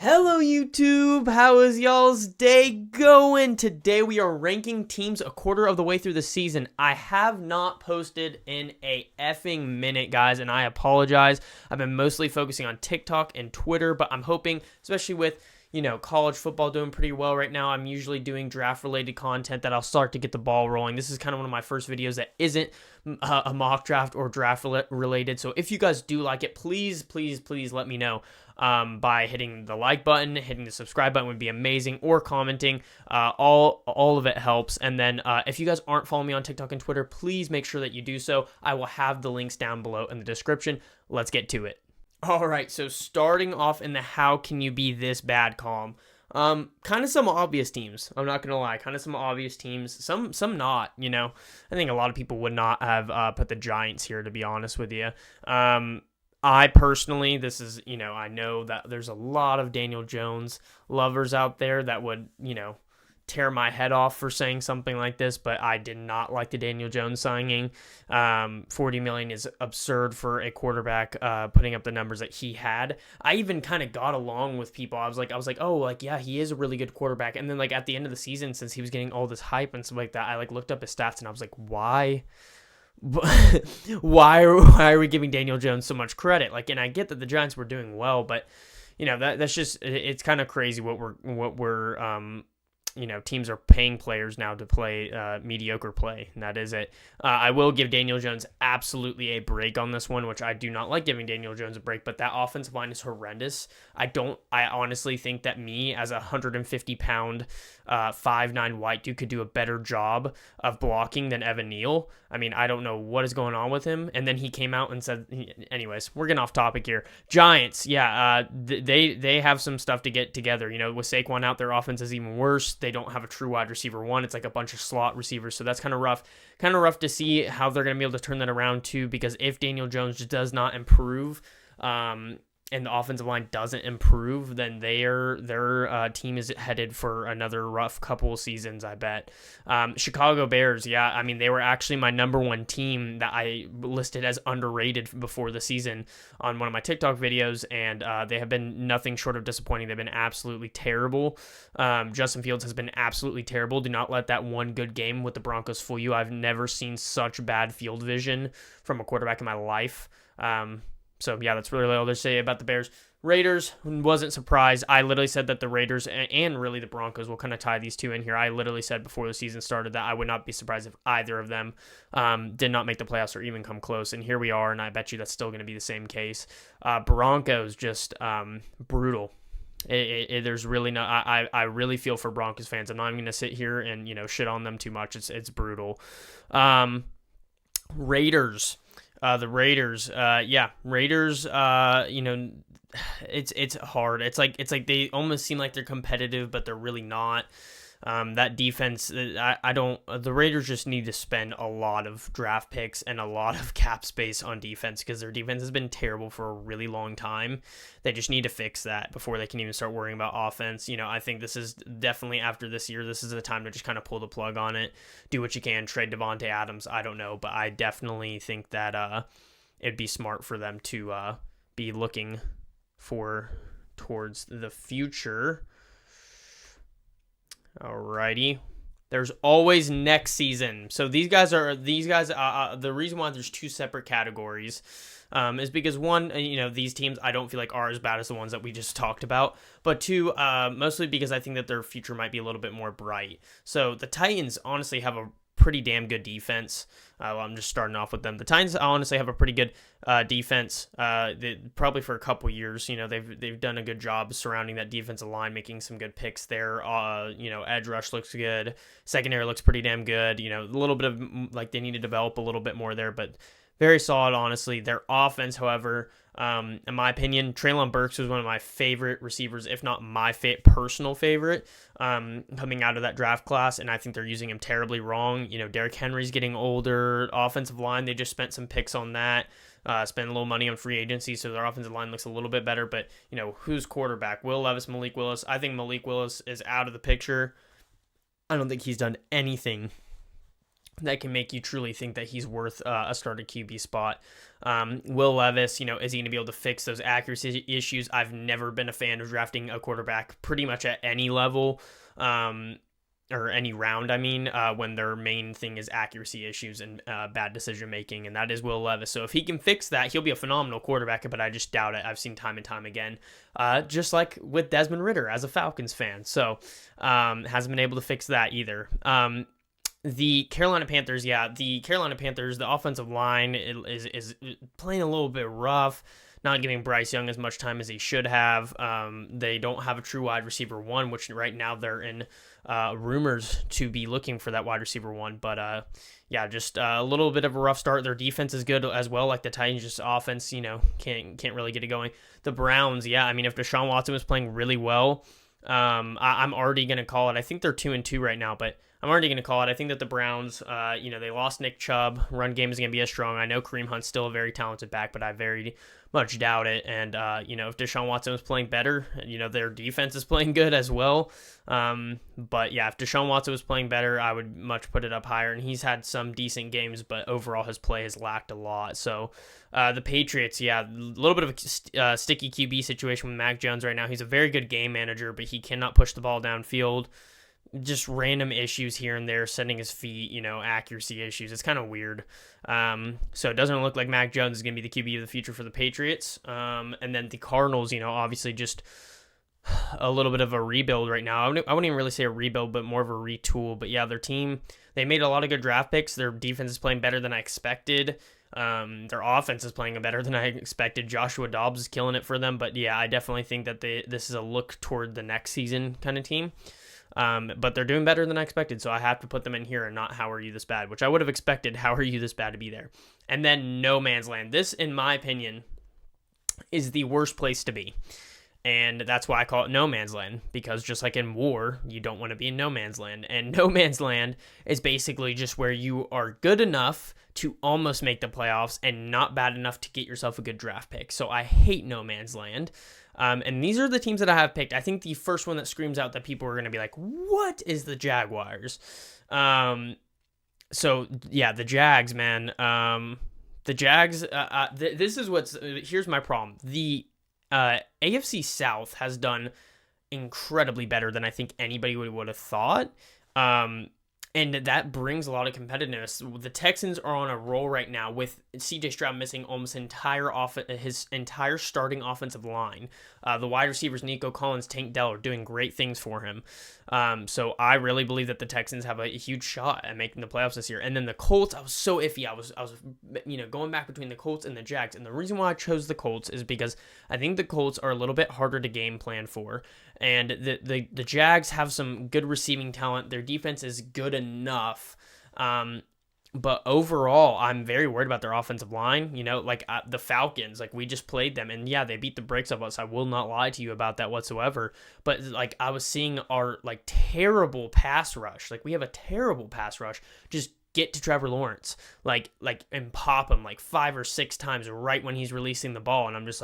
Hello YouTube, how is y'all's day going? Today we are ranking teams a quarter of the way through the season. I have not posted in a effing minute, guys, and I apologize. I've been mostly focusing on TikTok and Twitter, but I'm hoping, especially with college football doing pretty well right now, I'm usually doing draft-related content that I'll start to get the ball rolling. This is kind of one of my first videos that isn't a mock draft or draft-related, so if you guys do like it, please let me know. By hitting the like button, hitting the subscribe button would be amazing, or commenting. All of it helps. And then if you guys aren't following me on TikTok and Twitter, please make sure that you do so. I will have the links down below in the description. Let's get to it. All right, so starting off in the how can you be this bad column. Kind of some obvious teams. I'm not gonna lie, kind of some obvious teams. Some not. I think a lot of people would not have put the Giants here, to be honest with you. I personally, I know that there's a lot of Daniel Jones lovers out there that would, tear my head off for saying something like this, but I did not like the Daniel Jones signing. $40 million is absurd for a quarterback, putting up the numbers that he had. I even kind of got along with people. I was like, oh, yeah, he is a really good quarterback. And then at the end of the season, since he was getting all this hype and stuff like that, I looked up his stats and I was like, why? why are we giving Daniel Jones so much credit? And I get that the Giants were doing well, but that's just, it's kind of crazy what we're teams are paying players now to play mediocre play, and that is it. I will give Daniel Jones absolutely a break on this one, which I do not like giving Daniel Jones a break, but that offensive line is horrendous. I honestly think that me, as a 150-pound, 5'9" white dude, could do a better job of blocking than Evan Neal. I mean, I don't know what is going on with him. And then he came out and said, anyways, we're getting off topic here. Giants, yeah, they have some stuff to get together. With Saquon out, their offense is even worse. They don't have a true wide receiver one. It's like a bunch of slot receivers, so that's kind of rough. Kind of rough to see how they're going to be able to turn that around too, because if Daniel Jones just does not improve, and the offensive line doesn't improve, then their team is headed for another rough couple of seasons, I bet. Chicago Bears, yeah, I mean, they were actually my number one team that I listed as underrated before the season on one of my TikTok videos, and they have been nothing short of disappointing. They've been absolutely terrible. Justin Fields has been absolutely terrible. Do not let that one good game with the Broncos fool you. I've never seen such bad field vision from a quarterback in my life. So, yeah, that's really all to say about the Bears. Raiders, wasn't surprised. I literally said that the Raiders and really the Broncos, will kind of tie these two in here. I literally said before the season started that I would not be surprised if either of them did not make the playoffs or even come close. And here we are, and I bet you that's still going to be the same case. Broncos, just brutal. There's really no. I really feel for Broncos fans. I'm not even going to sit here and shit on them too much. It's brutal. Raiders. The Raiders, Raiders, it's hard. It's like they almost seem like they're competitive, but they're really not. That defense, the Raiders just need to spend a lot of draft picks and a lot of cap space on defense, because their defense has been terrible for a really long time. They just need to fix that before they can even start worrying about offense. I think this is definitely, after this year, this is the time to just kind of pull the plug on it. Do what you can, trade Devontae Adams. I don't know, but I definitely think that it'd be smart for them to be looking towards the future. Alrighty. There's always next season. So these guys, the reason why there's two separate categories is because one, these teams I don't feel like are as bad as the ones that we just talked about, but two, mostly because I think that their future might be a little bit more bright. So the Titans honestly have a pretty damn good defense. I'm just starting off with them. The Titans honestly have a pretty good defense. Probably for a couple years, they've done a good job surrounding that defensive line, making some good picks there. Edge rush looks good. Secondary looks pretty damn good. A little bit of they need to develop a little bit more there, but very solid, honestly. Their offense, however, in my opinion, Treylon Burks was one of my favorite receivers, if not my personal favorite, coming out of that draft class, and I think they're using him terribly wrong. Derrick Henry's getting older. Offensive line, they just spent some picks on that, spent a little money on free agency, so their offensive line looks a little bit better, but, who's quarterback? Will Levis, Malik Willis? I think Malik Willis is out of the picture. I don't think he's done anything that can make you truly think that he's worth a starter QB spot. Will Levis, is he going to be able to fix those accuracy issues? I've never been a fan of drafting a quarterback pretty much at any level, or any round, when their main thing is accuracy issues and bad decision making, and that is Will Levis. So if he can fix that, he'll be a phenomenal quarterback, but I just doubt it. I've seen time and time again, just like with Desmond Ridder as a Falcons fan. So hasn't been able to fix that either. The Carolina Panthers, the offensive line is playing a little bit rough, not giving Bryce Young as much time as he should have. They don't have a true wide receiver one, which right now they're in rumors to be looking for that wide receiver one. But just a little bit of a rough start. Their defense is good as well, like the Titans. Just offense, can't really get it going. The Browns, if Deshaun Watson was playing really well, I'm already gonna call it. I think they're 2-2 right now, but I'm already going to call it. I think that the Browns, they lost Nick Chubb. Run game is going to be as strong. I know Kareem Hunt's still a very talented back, but I very much doubt it. And, if Deshaun Watson was playing better, their defense is playing good as well. But if Deshaun Watson was playing better, I would much put it up higher. And he's had some decent games, but overall his play has lacked a lot. So the Patriots, a little bit of a sticky QB situation with Mac Jones right now. He's a very good game manager, but he cannot push the ball downfield. Just random issues here and there, setting his feet, accuracy issues. It's kind of weird. So it doesn't look like Mac Jones is going to be the QB of the future for the Patriots. And then the Cardinals, obviously just a little bit of a rebuild right now. I wouldn't even really say a rebuild, but more of a retool. But their team, they made a lot of good draft picks. Their defense is playing better than I expected. Their offense is playing better than I expected. Joshua Dobbs is killing it for them. But I definitely think that this is a look toward the next season kind of team. But they're doing better than I expected, so I have to put them in here and not How Are You This Bad, which I would have expected How Are You This Bad to be there. And then No Man's Land. This, in my opinion, is the worst place to be. And that's why I call it No Man's Land, because just like in war, you don't want to be in No Man's Land. And No Man's Land is basically just where you are good enough to almost make the playoffs and not bad enough to get yourself a good draft pick. So I hate No Man's Land. And these are the teams that I have picked. I think the first one that screams out that people are going to be like, what is the Jaguars? The Jags, man. The Jags, here's my problem. The AFC South has done incredibly better than I think anybody would have thought. And that brings a lot of competitiveness. The Texans are on a roll right now with C.J. Stroud missing almost his entire starting offensive line. The wide receivers, Nico Collins, Tank Dell, are doing great things for him. So I really believe that the Texans have a huge shot at making the playoffs this year. And then the Colts, I was so iffy. I was going back between the Colts and the Jags. And the reason why I chose the Colts is because I think the Colts are a little bit harder to game plan for. And the Jags have some good receiving talent. Their defense is good enough. But overall, I'm very worried about their offensive line. The Falcons, we just played them. And they beat the brakes off us. I will not lie to you about that whatsoever. But I was seeing our terrible pass rush. We have a terrible pass rush. Just get to Trevor Lawrence. And pop him 5 or 6 times right when he's releasing the ball. And I'm just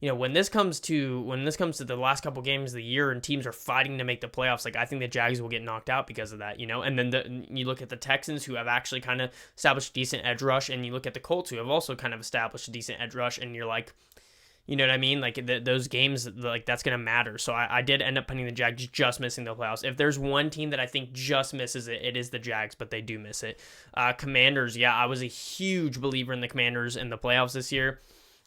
when this comes to the last couple games of the year and teams are fighting to make the playoffs, I think the Jags will get knocked out because of that, And then you look at the Texans, who have actually kind of established a decent edge rush, and you look at the Colts, who have also kind of established a decent edge rush, and you're like, you know what I mean? Those games, that's going to matter. So I did end up putting the Jags just missing the playoffs. If there's one team that I think just misses it, it is the Jags, but they do miss it. Commanders, I was a huge believer in the Commanders in the playoffs this year.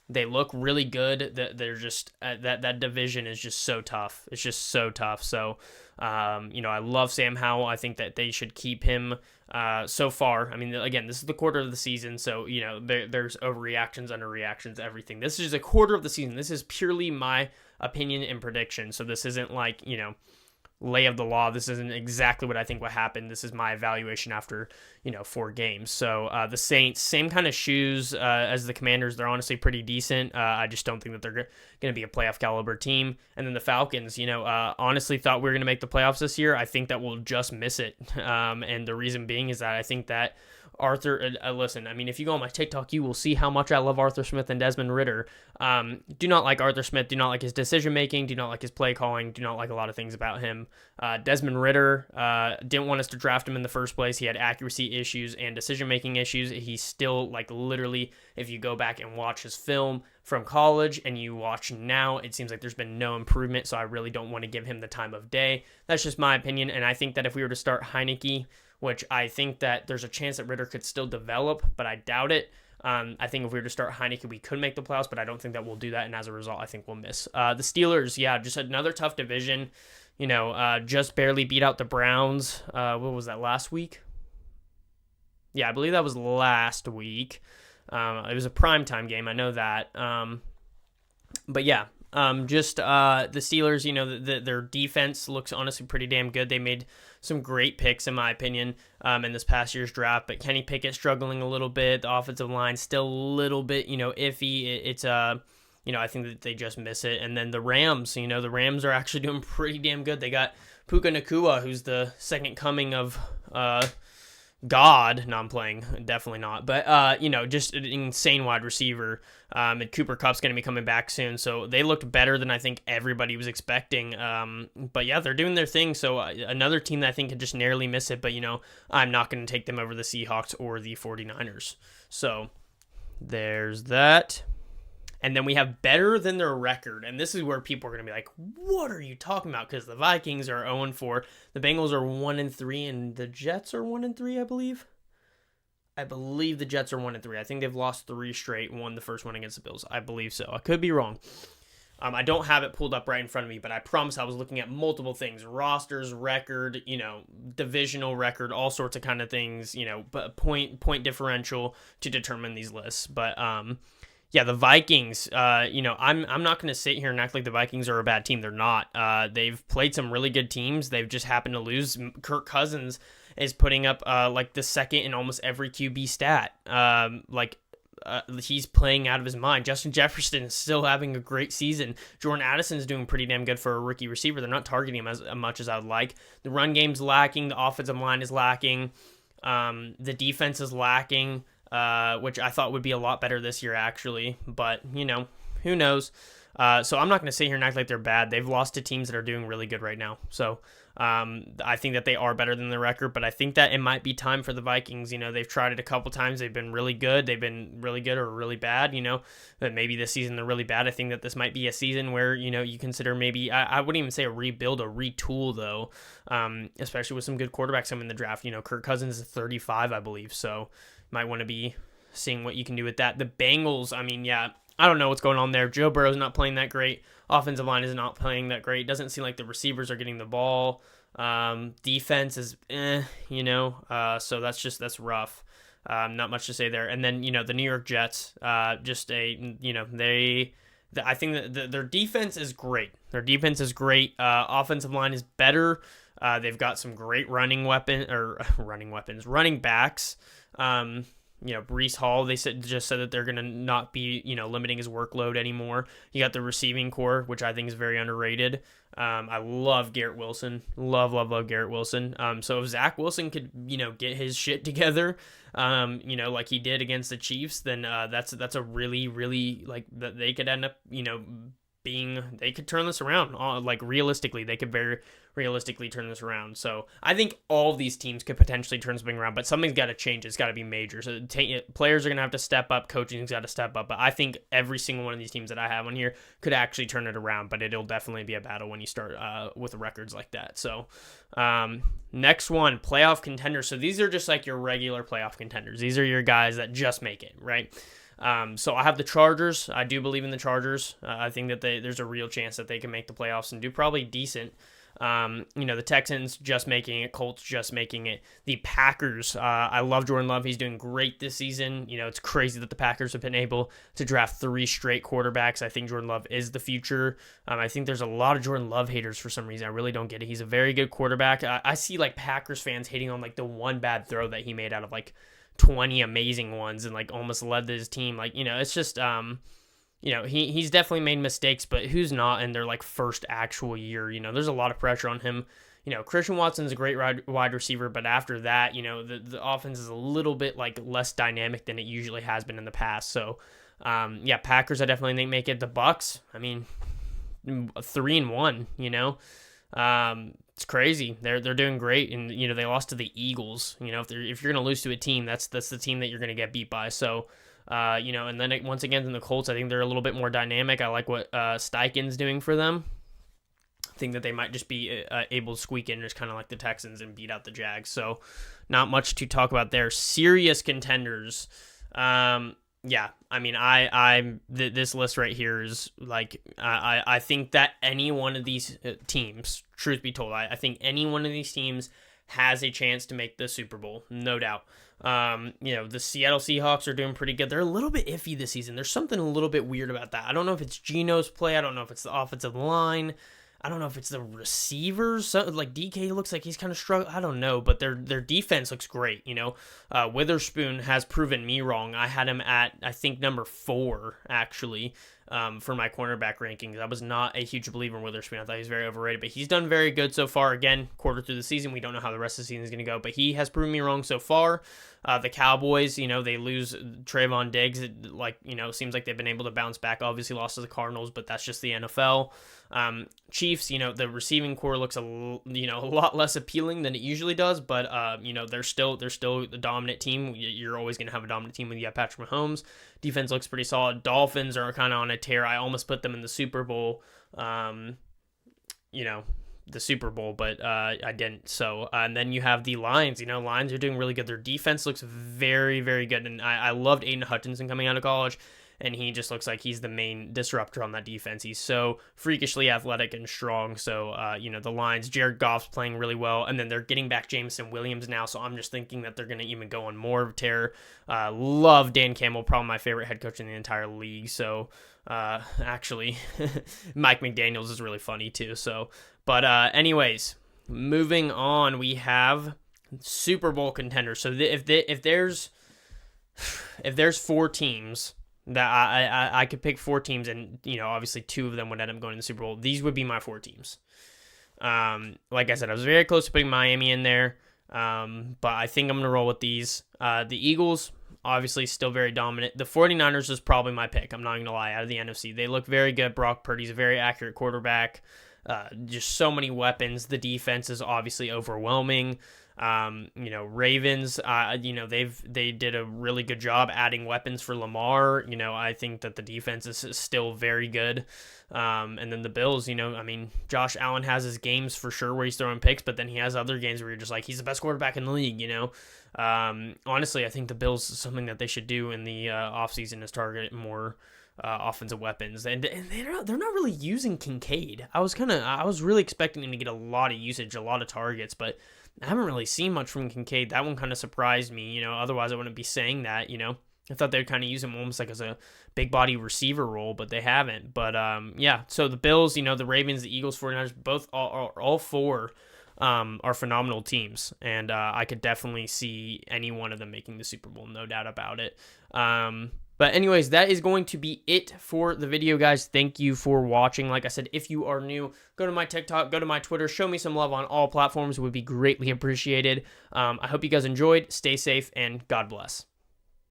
They look really good. They're just that division is just so tough. It's just so tough. So, I love Sam Howell. I think that they should keep him. So far, again, this is the quarter of the season, so there's overreactions, underreactions, everything. This is a quarter of the season. This is purely my opinion and prediction. So this isn't lay of the law. This isn't exactly what I think will happen. This is my evaluation after 4 games. So the Saints, same kind of shoes as the Commanders. They're honestly pretty decent. I just don't think that they're going to be a playoff caliber team. And then the Falcons, honestly thought we were going to make the playoffs this year. I think that we'll just miss it. And the reason being is that I think that listen, I mean, if you go on my TikTok, you will see how much I love Arthur Smith and Desmond Ridder. Do not like Arthur Smith, do not like his decision making, do not like his play calling, do not like a lot of things about him. Desmond Ridder didn't want us to draft him in the first place. He had accuracy issues and decision making issues. He's still, like, literally, if you go back and watch his film from college and you watch now, it seems like there's been no improvement, so I really don't want to give him the time of day. That's just my opinion, and I think that if we were to start Heineke, which I think that there's a chance that Ridder could still develop, but I doubt it. I think if we were to start Heineke, we could make the playoffs, but I don't think that we'll do that, and as a result, I think we'll miss. The Steelers, yeah, just another tough division. Just barely beat out the Browns. What was that, last week? Yeah, I believe that was last week. It was a primetime game, I know that. But yeah, the Steelers, their defense looks honestly pretty damn good. They made some great picks, in my opinion, in this past year's draft. But Kenny Pickett struggling a little bit. The offensive line still a little bit, iffy. It's I think that they just miss it. And then the Rams, the Rams are actually doing pretty damn good. They got Puka Nacua, who's the second coming of God. No, I'm playing. Definitely not. But, just an insane wide receiver. And Cooper Kupp's going to be coming back soon. So they looked better than I think everybody was expecting. But yeah, they're doing their thing. So another team that I think could just narrowly miss it. But, I'm not going to take them over the Seahawks or the 49ers. So there's that. And then we have better than their record. And this is where people are going to be like, what are you talking about? Because the Vikings are 0-4. The Bengals are 1-3. And the Jets are 1-3, I believe. I believe the Jets are 1-3. I think they've lost 3 straight. Won the first one against the Bills. I believe so. I could be wrong. I don't have it pulled up right in front of me, but I promise I was looking at multiple things. Rosters, record, divisional record, all sorts of kind of things, but point differential to determine these lists. But, yeah, the Vikings, I'm not going to sit here and act like the Vikings are a bad team. They're not. They've played some really good teams. They've just happened to lose. Kirk Cousins is putting up the second in almost every QB stat. He's playing out of his mind. Justin Jefferson is still having a great season. Jordan Addison is doing pretty damn good for a rookie receiver. They're not targeting him as much as I would like. The run game's lacking. The offensive line is lacking. The defense is lacking. Which I thought would be a lot better this year, actually. But, who knows? So I'm not going to sit here and act like they're bad. They've lost to teams that are doing really good right now. So I think that they are better than the record, but I think that it might be time for the Vikings. They've tried it a couple times. They've been really good. They've been really good or really bad, but maybe this season they're really bad. I think that this might be a season where, you consider maybe, I wouldn't even say a rebuild, a retool though, especially with some good quarterbacks coming in the draft. Kirk Cousins is 35, I believe. So might want to be seeing what you can do with that. The Bengals, I don't know what's going on there. Joe Burrow's not playing that great. Offensive line is not playing that great. Doesn't seem like the receivers are getting the ball. Defense is, so that's rough. Not much to say there. And then, the New York Jets, I think that their defense is great. Offensive line is better. They've got some great running backs. Breece Hall, they said that they're going to not be, limiting his workload anymore. You got the receiving core, which I think is very underrated. I love Garrett Wilson. Love Garrett Wilson. So if Zach Wilson could, get his shit together, like he did against the Chiefs, then that's a really, really, that they could end up, they could turn this around. Realistically, they could very realistically turn this around. So I think all of these teams could potentially turn something around, but something's got to change. It's got to be major. So players are going to have to step up. Coaching's got to step up. But I think every single one of these teams that I have on here could actually turn it around, but it'll definitely be a battle when you start with records like that. So next one, playoff contenders. So these are just like your regular playoff contenders. These are your guys that just make it, right? So I have the Chargers. I do believe in the Chargers. I think that there's a real chance that they can make the playoffs and do probably decent. The Texans just making it, Colts just making it. The Packers, I love Jordan Love. He's doing great this season. It's crazy that the Packers have been able to draft 3 straight quarterbacks. I think Jordan Love is the future. I think there's a lot of Jordan Love haters for some reason. I really don't get it. He's a very good quarterback. I see Packers fans hating on the one bad throw that he made out of 20 amazing ones and almost led his team. It's just he's definitely made mistakes, but who's not in their like first actual year? There's a lot of pressure on him. Christian Watson's a great wide receiver, but after that, the offense is a little bit like less dynamic than it usually has been in the past. So, Packers I definitely think make it. The Bucks, I mean, 3-1. It's crazy. They're doing great, and they lost to the Eagles. If you're gonna lose to a team, that's the team that you're gonna get beat by. So, and then once again in the Colts, I think they're a little bit more dynamic. I like what Steichen's doing for them. I think that they might just be able to squeak in just kind of like the Texans and beat out the Jags. So, not much to talk about there. Serious contenders. I mean, this list right here is like, I think that any one of these teams, truth be told, I think any one of these teams has a chance to make the Super Bowl, no doubt. The Seattle Seahawks are doing pretty good. They're a little bit iffy this season. There's something a little bit weird about that. I don't know if it's Geno's play. I don't know if it's the offensive line. I don't know if it's the receivers. So, like DK looks like he's kind of struggling. I don't know, but their defense looks great. Witherspoon has proven me wrong. I had him at, I think, number 4 actually for my cornerback rankings. I was not a huge believer in Witherspoon. I thought he was very overrated, but he's done very good so far. Again, quarter through the season, we don't know how the rest of the season is going to go, but he has proven me wrong so far. The Cowboys, they lose Trayvon Diggs. Seems like they've been able to bounce back. Obviously lost to the Cardinals, but that's just the NFL. Chiefs, the receiving core looks a lot less appealing than it usually does, but they're still the dominant team. You're always going to have a dominant team when you have Patrick Mahomes. Defense looks pretty solid. Dolphins are kind of on a tear. I almost put them in the Super Bowl. The Super Bowl, but I didn't. So, and then you have the Lions. Lions are doing really good. Their defense looks very, very good, and I loved Aiden Hutchinson coming out of college, and he just looks like he's the main disruptor on that defense. He's so freakishly athletic and strong. So, the Lions, Jared Goff's playing really well, and then they're getting back Jameson Williams now, so I'm just thinking that they're going to even go on more of a tear. Love Dan Campbell, probably my favorite head coach in the entire league. So, actually, Mike McDaniels is really funny too. So, but anyways, moving on, we have Super Bowl contenders. So if there's 4 teams that I could pick 4 teams, and obviously 2 of them would end up going to the Super Bowl. These would be my 4 teams. Like I said, I was very close to putting Miami in there, but I think I'm gonna roll with these. The Eagles, obviously still very dominant. The 49ers is probably my pick. I'm not gonna lie. Out of the NFC, they look very good. Brock Purdy's a very accurate quarterback. Just so many weapons. The defense is obviously overwhelming. Ravens, they did a really good job adding weapons for Lamar. I think that the defense is still very good. And then the Bills, Josh Allen has his games for sure where he's throwing picks, but then he has other games where you're just like, he's the best quarterback in the league, Honestly, I think the Bills is something that they should do in the offseason is target more offensive weapons, and they're not really using Kincaid. I was really expecting him to get a lot of usage, a lot of targets, but I haven't really seen much from Kincaid. That one kind of surprised me. Otherwise I wouldn't be saying that. I thought they'd kind of use him almost like as a big body receiver role, but they haven't. But so the Bills, the Ravens, the Eagles, 49ers, both all 4 are phenomenal teams, and I could definitely see any one of them making the Super Bowl, no doubt about it. But anyways, that is going to be it for the video, guys. Thank you for watching. Like I said, if you are new, go to my TikTok, go to my Twitter, show me some love on all platforms. It would be greatly appreciated. I hope you guys enjoyed. Stay safe, and God bless.